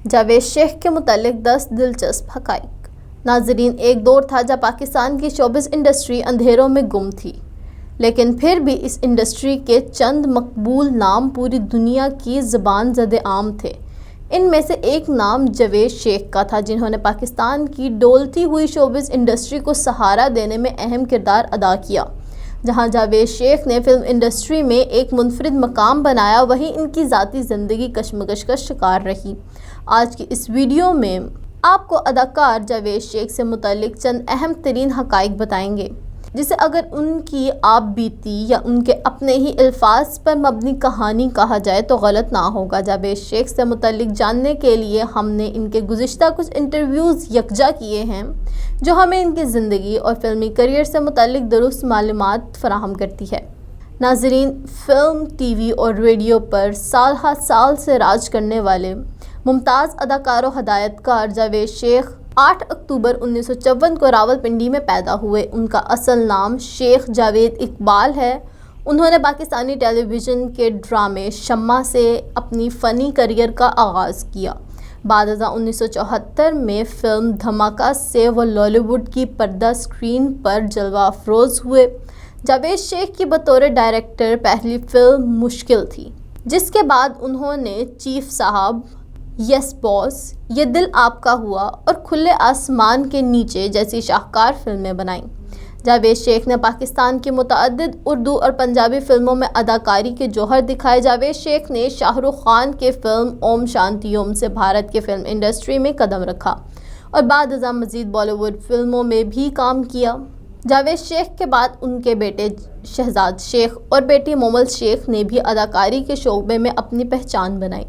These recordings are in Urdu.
جاوید شیخ کے متعلق 10 دلچسپ حقائق۔ ناظرین، ایک دور تھا جب پاکستان کی شوبز انڈسٹری اندھیروں میں گم تھی، لیکن پھر بھی اس انڈسٹری کے چند مقبول نام پوری دنیا کی زبان زد عام تھے۔ ان میں سے ایک نام جاوید شیخ کا تھا، جنہوں نے پاکستان کی ڈولتی ہوئی شوبز انڈسٹری کو سہارا دینے میں اہم کردار ادا کیا۔ جہاں جاوید شیخ نے فلم انڈسٹری میں ایک منفرد مقام بنایا، وہیں ان کی ذاتی زندگی کشمکش کا شکار رہی۔ آج کی اس ویڈیو میں آپ کو اداکار جاوید شیخ سے متعلق چند اہم ترین حقائق بتائیں گے، جسے اگر ان کی آپ بیتی یا ان کے اپنے ہی الفاظ پر مبنی کہانی کہا جائے تو غلط نہ ہوگا۔ جاوید شیخ سے متعلق جاننے کے لیے ہم نے ان کے گزشتہ کچھ انٹرویوز یکجا کیے ہیں، جو ہمیں ان کی زندگی اور فلمی کیریئر سے متعلق درست معلومات فراہم کرتی ہے۔ ناظرین، فلم، ٹی وی اور ریڈیو پر سال ہر سال سے راج کرنے والے ممتاز اداکار و ہدایت کار جاوید شیخ 8 اکتوبر 1954 کو راولپنڈی میں پیدا ہوئے۔ ان کا اصل نام شیخ جاوید اقبال ہے۔ انہوں نے پاکستانی ٹیلی ویژن کے ڈرامے شمع سے اپنی فنی کیریئر کا آغاز کیا۔ بعد ازاں 1974 میں فلم دھماکہ سے وہ لالی ووڈ کی پردہ اسکرین پر جلوہ افروز ہوئے۔ جاوید شیخ کی بطور ڈائریکٹر پہلی فلم مشکل تھی، جس کے بعد انہوں نے چیف صاحب، یس باس، یہ دل آپ کا ہوا اور کھلے آسمان کے نیچے جیسی شاہکار فلمیں بنائیں۔ جاوید شیخ نے پاکستان کی متعدد اردو اور پنجابی فلموں میں اداکاری کے جوہر دکھائے۔ جاوید شیخ نے شاہ رخ خان کے فلم اوم شانتی اوم سے بھارت کی فلم انڈسٹری میں قدم رکھا اور بعد ازاں مزید بالی ووڈ فلموں میں بھی کام کیا۔ جاوید شیخ کے بعد ان کے بیٹے شہزاد شیخ اور بیٹی مومل شیخ نے بھی اداکاری کے شعبے میں اپنی پہچان بنائی،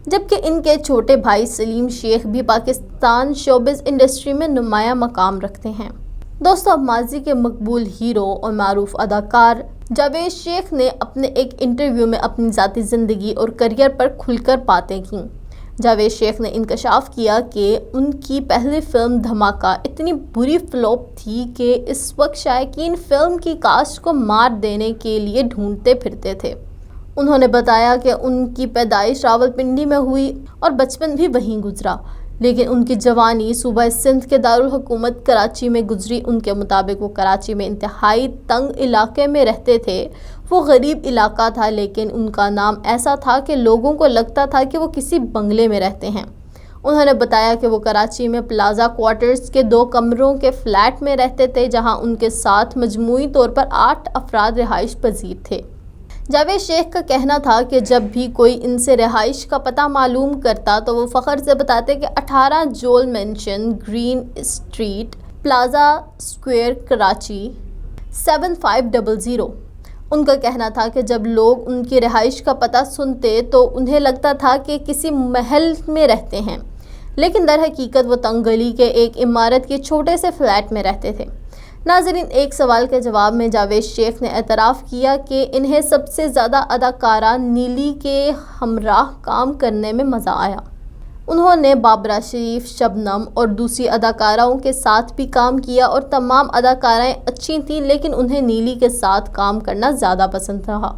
جبکہ ان کے چھوٹے بھائی سلیم شیخ بھی پاکستان شوبز انڈسٹری میں نمایاں مقام رکھتے ہیں۔ دوستو، اب ماضی کے مقبول ہیرو اور معروف اداکار جاوید شیخ نے اپنے ایک انٹرویو میں اپنی ذاتی زندگی اور کیریئر پر کھل کر باتیں کیں۔ جاوید شیخ نے انکشاف کیا کہ ان کی پہلی فلم دھماکہ اتنی بری فلوپ تھی کہ اس وقت شائقین فلم کی کاسٹ کو مار دینے کے لیے ڈھونڈتے پھرتے تھے۔ انہوں نے بتایا کہ ان کی پیدائش راولپنڈی میں ہوئی اور بچپن بھی وہیں گزرا، لیکن ان کی جوانی صوبہ سندھ کے دارالحکومت کراچی میں گزری۔ ان کے مطابق وہ کراچی میں انتہائی تنگ علاقے میں رہتے تھے۔ وہ غریب علاقہ تھا، لیکن ان کا نام ایسا تھا کہ لوگوں کو لگتا تھا کہ وہ کسی بنگلے میں رہتے ہیں۔ انہوں نے بتایا کہ وہ کراچی میں پلازا کوارٹرز کے 2 کمروں کے فلیٹ میں رہتے تھے، جہاں ان کے ساتھ مجموعی طور پر 8 افراد رہائش پذیر تھے۔ جاوید شیخ کا کہنا تھا کہ جب بھی کوئی ان سے رہائش کا پتہ معلوم کرتا تو وہ فخر سے بتاتے کہ 18 Jewel Mansion, Green Street, Plaza Square, Karachi 7500۔ ان کا کہنا تھا کہ جب لوگ ان کی رہائش کا پتہ سنتے تو انہیں لگتا تھا کہ کسی محل میں رہتے ہیں، لیکن در حقیقت وہ تنگ گلی کے ایک عمارت کے چھوٹے سے فلیٹ میں رہتے تھے۔ ناظرین، ایک سوال کے جواب میں جاوید شیخ نے اعتراف کیا کہ انہیں سب سے زیادہ اداکارہ نیلی کے ہمراہ کام کرنے میں مزہ آیا۔ انہوں نے بابرہ شریف، شبنم اور دوسری اداکاراؤں کے ساتھ بھی کام کیا اور تمام اداکارائیں اچھی تھیں، لیکن انہیں نیلی کے ساتھ کام کرنا زیادہ پسند رہا۔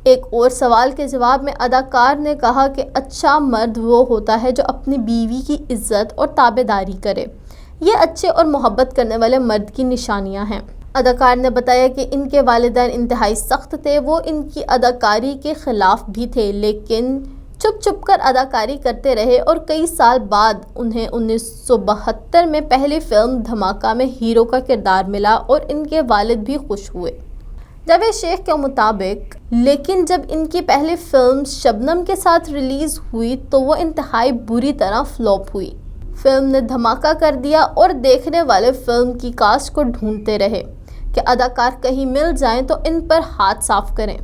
ایک اور سوال کے جواب میں اداکار نے کہا کہ اچھا مرد وہ ہوتا ہے جو اپنی بیوی کی عزت اور تابعداری کرے۔ یہ اچھے اور محبت کرنے والے مرد کی نشانیاں ہیں۔ اداکار نے بتایا کہ ان کے والدین انتہائی سخت تھے، وہ ان کی اداکاری کے خلاف بھی تھے، لیکن چھپ چھپ کر اداکاری کرتے رہے اور کئی سال بعد انہیں 1972 میں پہلی فلم دھماکہ میں ہیرو کا کردار ملا اور ان کے والد بھی خوش ہوئے۔ جاوید شیخ کے مطابق لیکن جب ان کی پہلی فلم شبنم کے ساتھ ریلیز ہوئی تو وہ انتہائی بری طرح فلوپ ہوئی۔ فلم نے دھماکہ کر دیا اور دیکھنے والے فلم کی کاسٹ کو ڈھونڈتے رہے کہ اداکار کہیں مل جائیں تو ان پر ہاتھ صاف کریں۔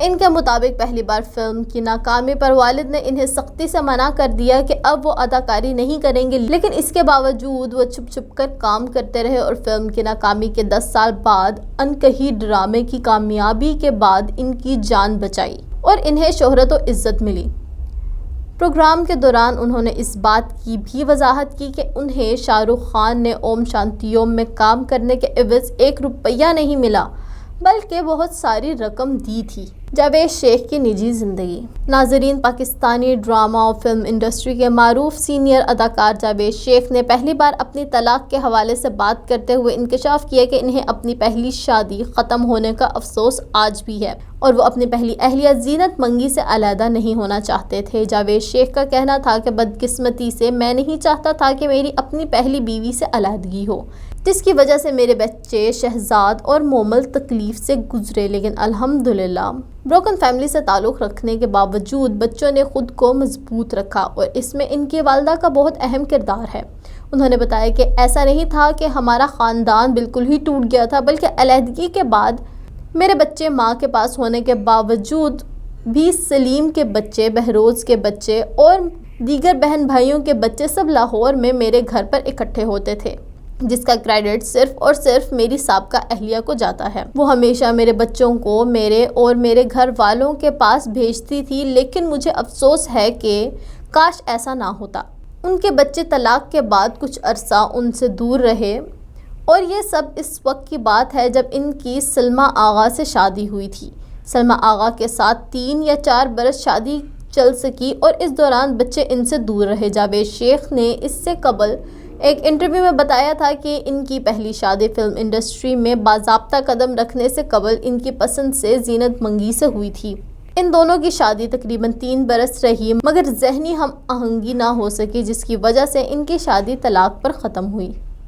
ان کے مطابق پہلی بار فلم کی ناکامی پر والد نے انہیں سختی سے منع کر دیا کہ اب وہ اداکاری نہیں کریں گے، لیکن اس کے باوجود وہ چھپ چھپ کر کام کرتے رہے اور فلم کی ناکامی کے 10 سال بعد انکہی ڈرامے کی کامیابی کے بعد ان کی جان بچائی اور انہیں شہرت و عزت ملی۔ پروگرام کے دوران انہوں نے اس بات کی بھی وضاحت کی کہ انہیں شاہ رخ خان نے اوم شانتی اوم میں کام کرنے کے عوض 1 روپیہ نہیں ملا، بلکہ بہت ساری رقم دی تھی۔ جاوید شیخ کی نجی زندگی۔ ناظرین، پاکستانی ڈرامہ اور فلم انڈسٹری کے معروف سینئر اداکار جاوید شیخ نے پہلی بار اپنی طلاق کے حوالے سے بات کرتے ہوئے انکشاف کیا کہ انہیں اپنی پہلی شادی ختم ہونے کا افسوس آج بھی ہے اور وہ اپنی پہلی اہلیہ زینت منگی سے علیحدہ نہیں ہونا چاہتے تھے۔ جاوید شیخ کا کہنا تھا کہ بدقسمتی سے میں نہیں چاہتا تھا کہ میری اپنی پہلی بیوی سے علیحدگی ہو، جس کی وجہ سے میرے بچے شہزاد اور مومل تکلیف سے گزرے، لیکن الحمدللہ بروکن فیملی سے تعلق رکھنے کے باوجود بچوں نے خود کو مضبوط رکھا اور اس میں ان کی والدہ کا بہت اہم کردار ہے۔ انہوں نے بتایا کہ ایسا نہیں تھا کہ ہمارا خاندان بالکل ہی ٹوٹ گیا تھا، بلکہ علیحدگی کے بعد میرے بچے ماں کے پاس ہونے کے باوجود بھی سلیم کے بچے، بہروز کے بچے اور دیگر بہن بھائیوں کے بچے سب لاہور میں میرے گھر پر اکٹھے ہوتے تھے، جس کا کریڈٹ صرف اور صرف میری سابقہ اہلیہ کو جاتا ہے۔ وہ ہمیشہ میرے بچوں کو میرے اور میرے گھر والوں کے پاس بھیجتی تھی، لیکن مجھے افسوس ہے کہ کاش ایسا نہ ہوتا۔ ان کے بچے طلاق کے بعد کچھ عرصہ ان سے دور رہے اور یہ سب اس وقت کی بات ہے جب ان کی سلمیٰ آغا سے شادی ہوئی تھی۔ سلمیٰ آغا کے ساتھ 3 یا 4 برس شادی چل سکی اور اس دوران بچے ان سے دور رہے۔ جاوید شیخ نے اس سے قبل ایک انٹرویو میں بتایا تھا کہ ان کی پہلی شادی فلم انڈسٹری میں باضابطہ قدم رکھنے سے قبل ان کی پسند سے زینت منگی سے ہوئی تھی۔ ان دونوں کی شادی تقریباً 3 برس رہی مگر ذہنی ہم آہنگی نہ ہو سکی، جس کی وجہ سے ان کی شادی طلاق پر ختم ہوئی۔